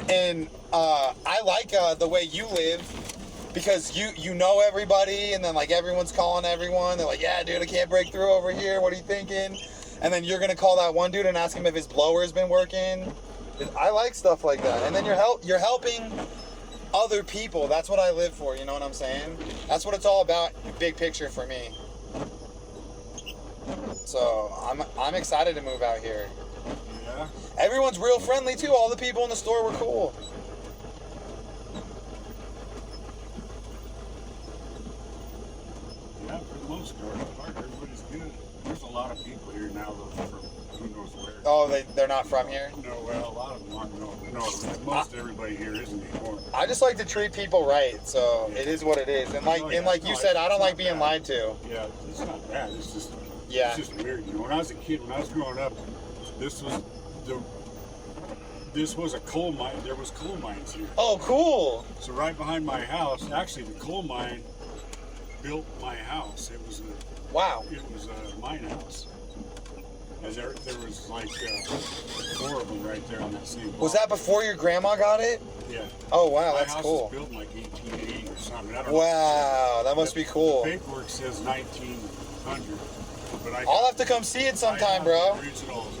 And I like the way you live because you know everybody, and then like everyone's calling everyone. They're like, yeah, dude, I can't break through over here. What are you thinking? And then you're gonna call that one dude and ask him if his blower's been working. I like stuff like that. And then you're helping other people. That's what I live for. You know what I'm saying? That's what it's all about. Big picture for me. So I'm excited to move out here. Yeah. Everyone's real friendly too. All the people in the store were cool. Yeah, for the most part, everybody's good. There's a lot of people here now that are from who knows where. Oh, they're not from here? No, well, a lot of them aren't. No, most everybody here isn't anymore. I just like to treat people right, so it is what it is. And like you said, I don't like being lied to. Yeah, it's not bad. It's just Yeah. It's just weird. You know, when I was a kid, when I was growing up, this was a coal mine. There was coal mines here. Oh, cool. So right behind my house, actually, the coal mine built my house. It was a mine house. As there was like 4 of them right there on that same block. Was that before your grandma got it? Yeah. Oh, wow, that's my house cool. was built in like 1880 or something. I don't Wow, that must be cool. The paperwork says 1900. But I'll have to come see it sometime, bro. The original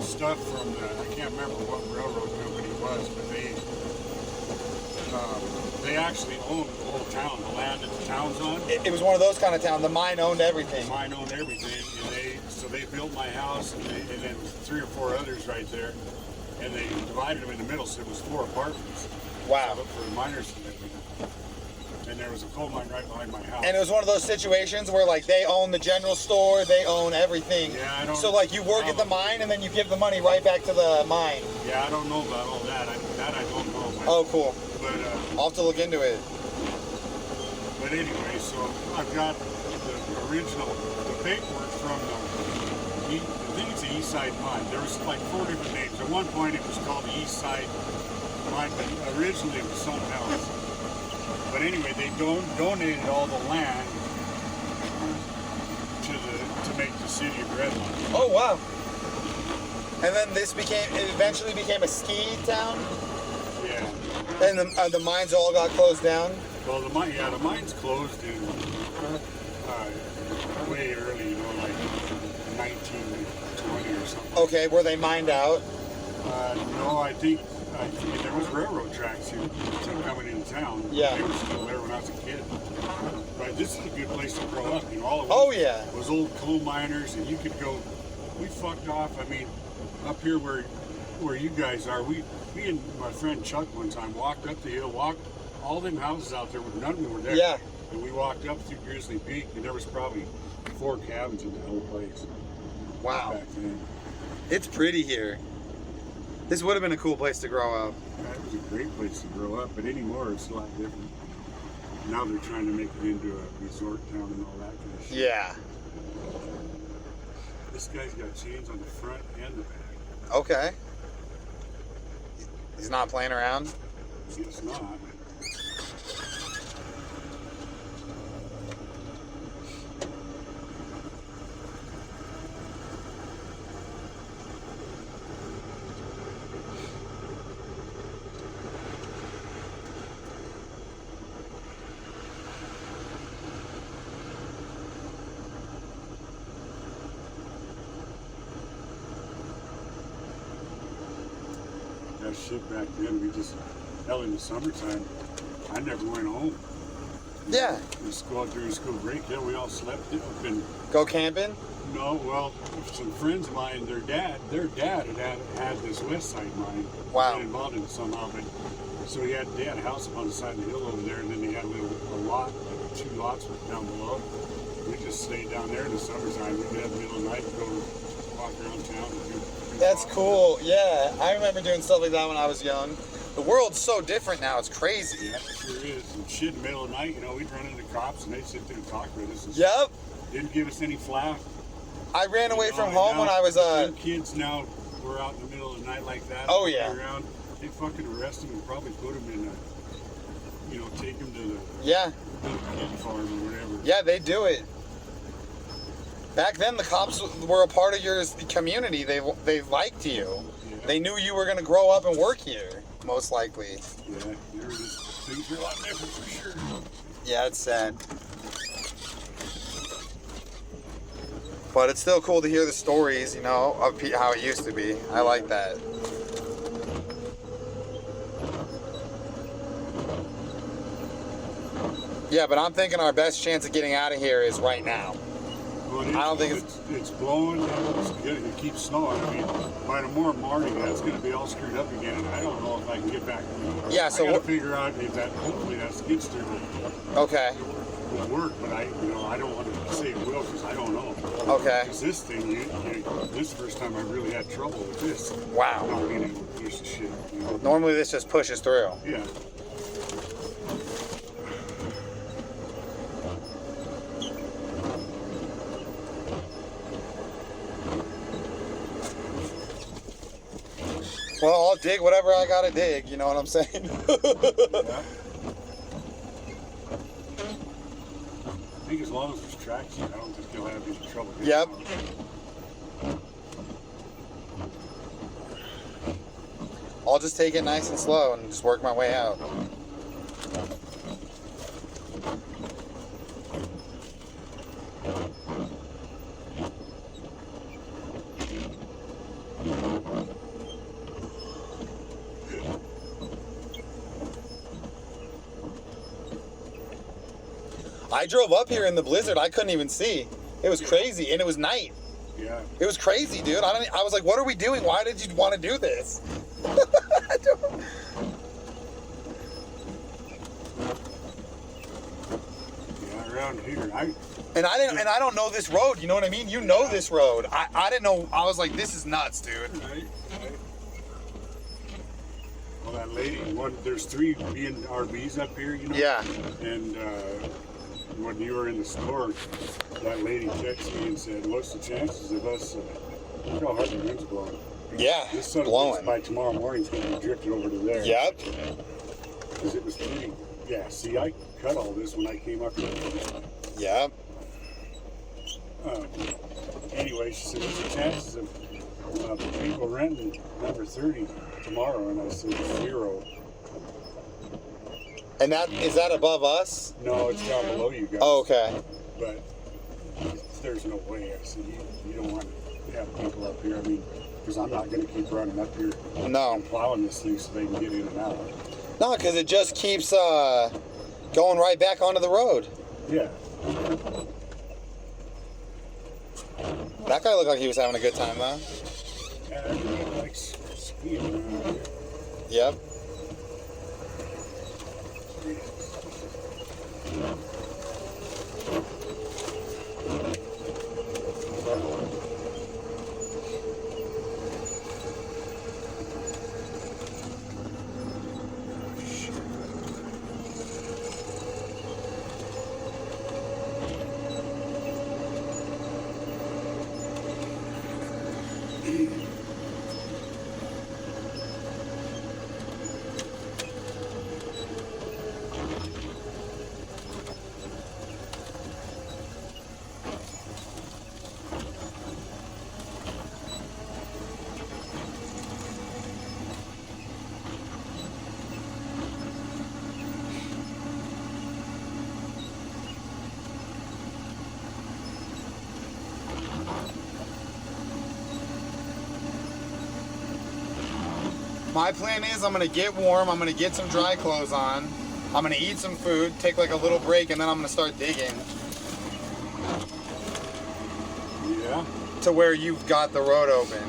stuff from I can't remember what railroad company it was, but they actually owned the whole town, the land that the town's on. It was one of those kind of towns. The mine owned everything. The mine owned everything, so they built my house, and then 3 or 4 others right there, and they divided them in the middle, so it was 4 apartments. Wow. So for the miners to live in. And there was a coal mine right behind my house. And it was one of those situations where like they own the general store, they own everything. Yeah, I don't. So like you work at the mine and then you give the money right back to the mine. Yeah, I don't know about all that. I don't know. Oh, cool. But I'll have to look into it. But anyway, so I've got the original, the paperwork from I think it's the East Side Mine. There was like 4 different names. At one point it was called the East Side Mine, but originally it was something else. But anyway, they donated all the land to make the city of Redmond. Oh, wow. And then it eventually became a ski town? Yeah. And the mines all got closed down? Well, the mines closed in way early, like 1920 or something. Okay, were they mined out? No, I think there was railroad tracks here coming into town. Yeah. They were still there when I was a kid. But this is a good place to grow up. All of it was old coal miners, and you could go. We fucked off. I mean, up here where you guys are, me and my friend Chuck one time walked up the hill, walked all them houses out there, none of them were there. Yeah. And we walked up through Grizzly Peak, and there was probably 4 cabins in the whole place. Wow. Back then. It's pretty here. This would have been a cool place to grow up. Yeah, it was a great place to grow up, but anymore it's a lot different. Now they're trying to make it into a resort town and all that kind of shit. Yeah. This guy's got chains on the front and the back. Okay. He's not playing around? It's not. That shit back then, in the summertime, I never went home. Yeah. We school during school break, we all slept up in. Go camping? No, well, some friends of mine, their dad had this West Side mine. Wow. Been involved in it somehow, but so they had a house up on the side of the hill over there, and then they had a lot, like 2 lots down below. We just stayed down there in the summertime. We'd get up in the middle of the night and go walk around town and do. That's cool. Yeah, I remember doing stuff like that when I was young. The world's so different now. It's crazy. Yeah, it sure is. And shit, in the middle of the night, we'd run into cops and they'd sit there and talk with us. And Yep. Didn't give us any flack. I ran away from home when I was kids now were out in the middle of the night like that. Oh yeah. Around, they fucking arrest them and probably put them in take them to the kid farm or whatever. Yeah, they do it. Back then, the cops were a part of your community. They liked you. Yeah. They knew you were going to grow up and work here. most likely. Yeah, things are a lot different for sure. Yeah, it's sad. But it's still cool to hear the stories, you know, of how it used to be. I like that. Yeah, but I'm thinking our best chance of getting out of here is right now. Well, I don't think it's blowing. It keeps snowing. I mean, by tomorrow morning, that's going to be all screwed up again, and I don't know if I can get back. Yeah, so I got to figure out if that. Hopefully, that skid steer okay. will work, but I don't want to say it will because I don't know. Okay. Because this thing, this is the first time I really had trouble with this. Wow. Not being able to push the shit. You know? Normally this just pushes through. Yeah. Well, I'll dig whatever I gotta dig, you know what I'm saying? Yeah. I think as long as there's traction, I don't think you'll have any trouble. Yep. I'll just take it nice and slow and just work my way out. I drove up here in the blizzard. I couldn't even see. It was crazy, and it was night. Yeah. It was crazy, dude. I was like, what are we doing? Why did you want to do this? I don't... Yeah, around here, I don't know this road. You know what I mean? You know this road. I didn't know. I was like, this is nuts, dude. Right. Well, that lady, there's 3 RVs up here, you know? Yeah. And when you were in the store, that lady texted me and said, what's the chances of us, look how hard the wind's blowing. Yeah, this son blowing. Of by tomorrow morning, it's going to be drifted over to there. Yep. Because it was pretty, yeah, see, I cut all this when I came up here. Yep. Anyway, she said, what's the chances of people renting number 30 tomorrow? And I said, 0. And is that above us? No, it's down below you guys. Oh, okay. But there's no way. I said, you don't want to have people up here. I mean, because I'm not going to keep running up here and plowing this thing so they can get in and out. No, because it just keeps going right back onto the road. Yeah. That guy looked like he was having a good time, though. Yeah, everybody likes skiing around here. Yep. My plan is I'm going to get warm, I'm going to get some dry clothes on, I'm going to eat some food, take like a little break, and then I'm going to start digging. Yeah. To where you've got the road open.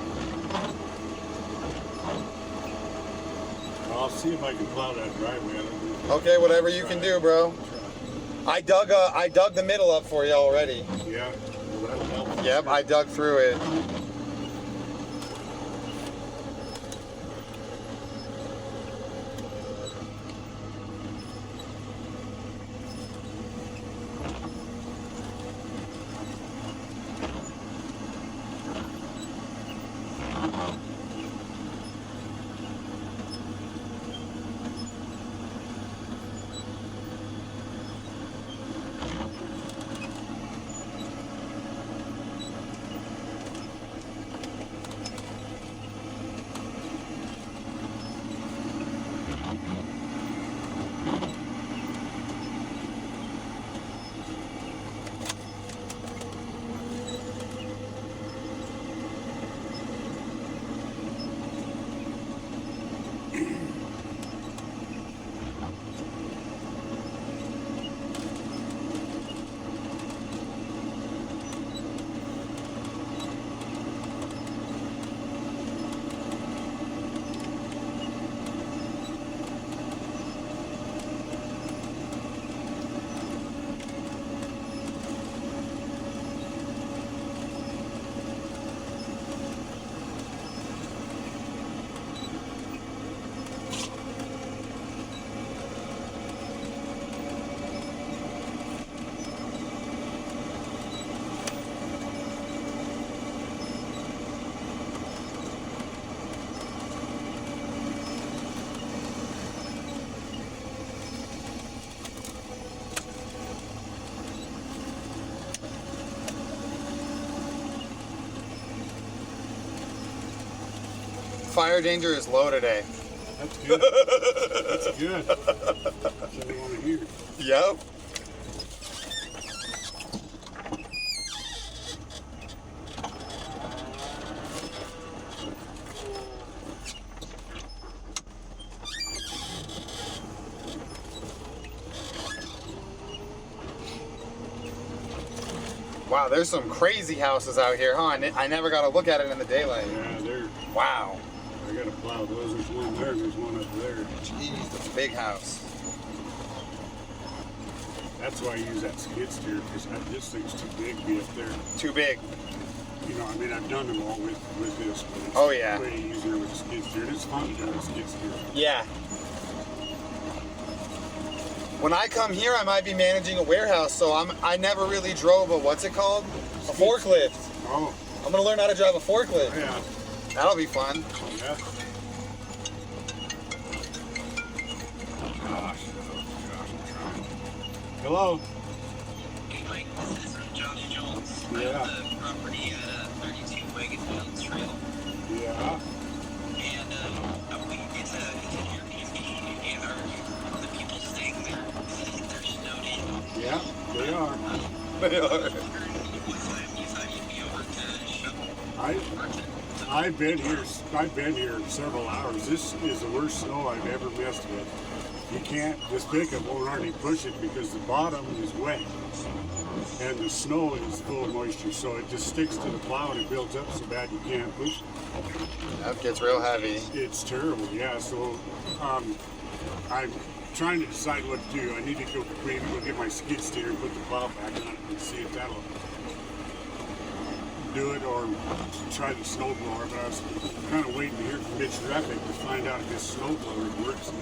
I'll see if I can plow that driveway. Okay, whatever you can do, bro. I dug the middle up for you already. Yeah. Well, that'll help. Yep, I dug through it. Fire danger is low today. That's good. That's good. That's what we want to hear. Yep. Wow, there's some crazy houses out here, huh? I never got to look at it in the daylight. Yeah, they're. Wow. I got to plow those. There's one there, there's one up there. Jeez, that's a big house. That's why I use that skid steer, because this thing's too big to be up there. Too big. You know, I mean, I've done them all with this, but it's Oh, yeah. way easier with the skid steer. It's fun to do with a skid steer. Yeah. When I come here, I might be managing a warehouse, so I never really drove a, what's it called? A forklift. Oh. I'm gonna learn how to drive a forklift. Yeah. That'll be fun. Yeah. Gosh. Hello. Hey Mike, this is Josh Jones. Yeah. I have the property at 32 Wagon Wheel Trail. Yeah. And it's an Airbnb, and the people staying there, they're snowed in. Yeah, they are. They are. What time you thought you'd be over to shovel? I've been here several hours. This is the worst snow I've ever messed with. You can't, this pickup won't hardly push it because the bottom is wet and the snow is full of moisture, so it just sticks to the plow and it builds up so bad you can't push it. That gets real heavy. It's terrible, yeah. So I'm trying to decide what to do. I need to go maybe go get my skid steer and put the plow back on it and see if that'll do it, or try the snow blower. But I was kind of waiting to hear from Mitch Traffic to find out if this snow blower works and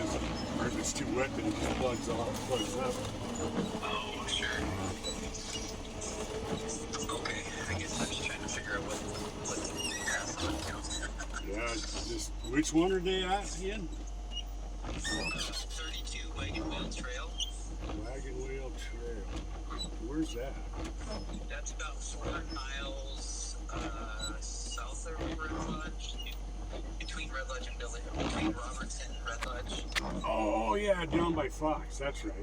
or if it's too wet that it just plugs up. Oh, sure. Okay, I guess I'm just trying to figure out what to pass on. Yeah, just which one are they at again? 32 Wagon Wheel Trail. Wagon Wheel Trail. Where's that? That's about 4 miles south of Red Lodge, between Red Lodge and Billy, between Robertson and Red Lodge. Oh yeah, down by Fox. That's right.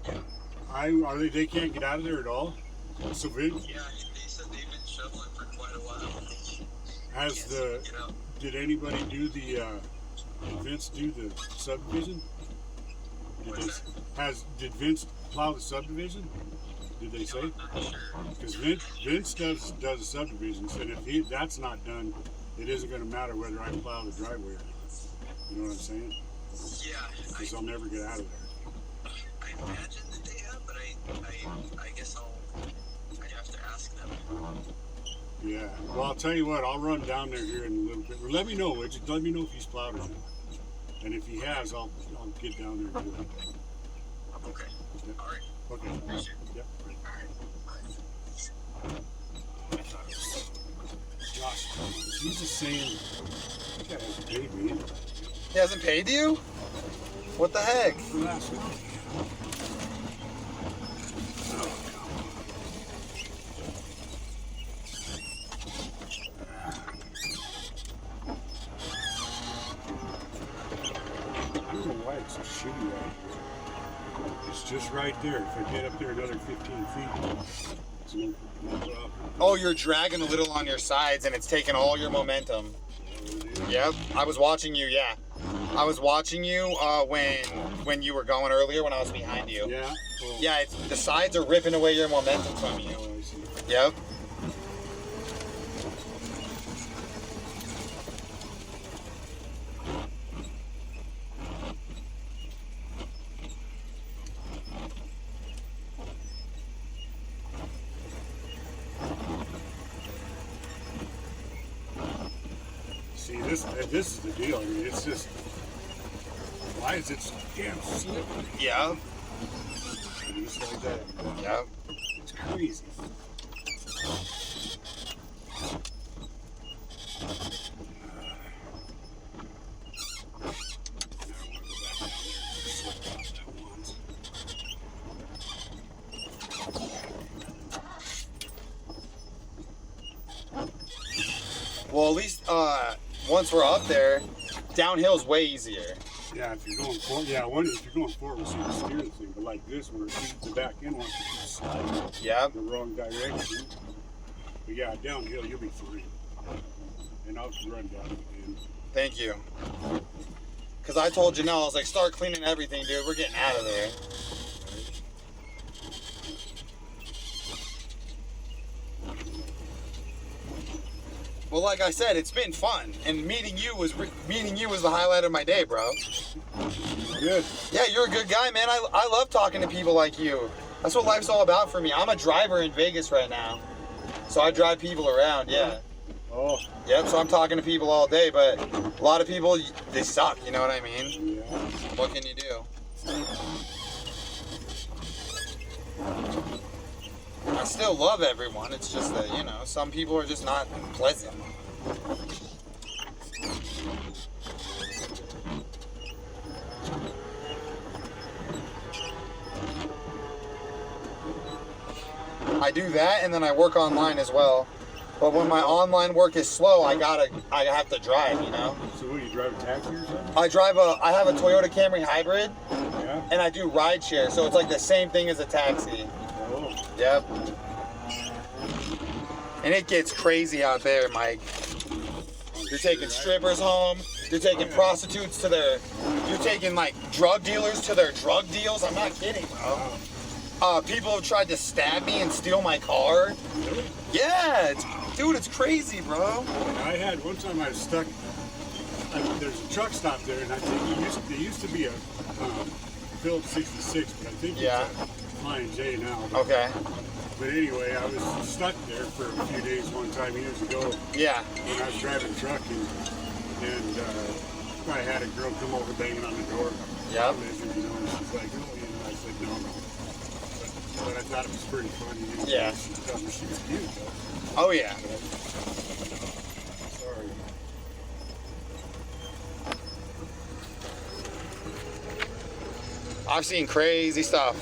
Yeah. They can't get out of there at all. So Vince, Yeah, they said they've been shoveling for quite a while. did anybody do the did Vince do the subdivision? Did Vince plow the subdivision? Did they say? I'm not sure. Because Vince does a subdivision, so if that's not done, it isn't going to matter whether I plow the driveway or not. You know what I'm saying? Yeah, Because I'll never get out of there. I imagine that they have, but I guess I'd have to ask them. Yeah. Well, I'll tell you what. I'll run down there here in a little bit. Or let me know, would you? Let me know if he's plowed or not. And if he has, I'll get down there and do it. Okay. Yep. All right. Okay. Appreciate it. Yep. All right. I thought it was Josh. He's the same. That guy hasn't paid me. He hasn't paid you? What the heck? For last month. I don't know why it's so shitty right here. It's just right there. If I get up there another 15 feet, it's no problem. Oh, you're dragging a little on your sides and it's taking all your momentum. Yep, I was watching you, yeah. I was watching you when you were going earlier when I was behind you. Yeah? Well, Yeah, the sides are ripping away your momentum from you. oh, I see. Yep. See, this is the deal. I mean, it's just, why is it so damn slippery? Yep. Just like that. Yep. It's crazy. Well, at least once we're up there, downhill's way easier. Yeah, if you're going forward, if you're going forward, so you can steer the thing. But like this, where the back end wants to keep sliding Yep. the wrong direction. But yeah, downhill, you'll be fine. And I'll run down the end. Thank you. Because I told Janelle, I was like, start cleaning everything, dude. We're getting out of there. Well, like I said, it's been fun, and meeting you was the highlight of my day, bro. Good. Yeah, you're a good guy, man. I love talking to people like you. That's what life's all about for me. I'm a driver in Vegas right now, so I drive people around. Yeah. Oh. Yep. So I'm talking to people all day, but a lot of people, they suck. You know what I mean? Yeah. What can you do? I still love everyone. It's just that, you know, some people are just not pleasant. I do that, and then I work online as well. But when my online work is slow, I have to drive, you know? So what, you drive a taxi or something? I have a Toyota Camry hybrid, Yeah. and I do ride share, so it's like the same thing as a taxi. Oh. Yep. And it gets crazy out there, Mike. You're taking strippers home. You're taking prostitutes to you're taking like drug dealers to their drug deals. I'm not kidding, bro. People have tried to stab me and steal my car. Really? Yeah, dude, it's crazy, bro. I had one time I was stuck. There's a truck stop there, and I think there used to be a Phillips 66, but I think it's a Flying J now. Okay. But anyway, I was stuck there for a few days one time years ago. Yeah. When I was driving a truck, and I had a girl come over banging on the door. Yep. And she's like, oh, you know, I said no. But I thought it was pretty funny. Yeah. She told me she was cute, though. Oh yeah. Sorry. I've seen crazy stuff.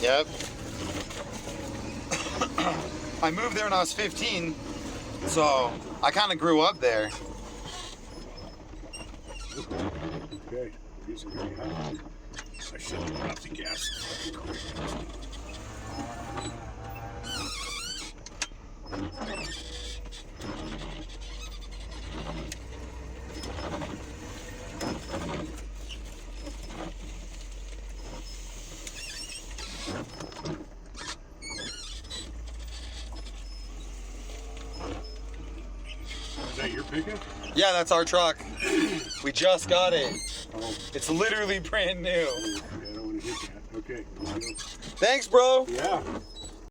Yeah. Yep. I moved there when I was 15, so I kind of grew up there. Okay. These are really hot. I should have dropped the gas. Is that your pickup? Yeah, that's our truck. We just got it. Oh, It's literally brand new. I don't want to hit that. Okay. Thanks, bro. Yeah.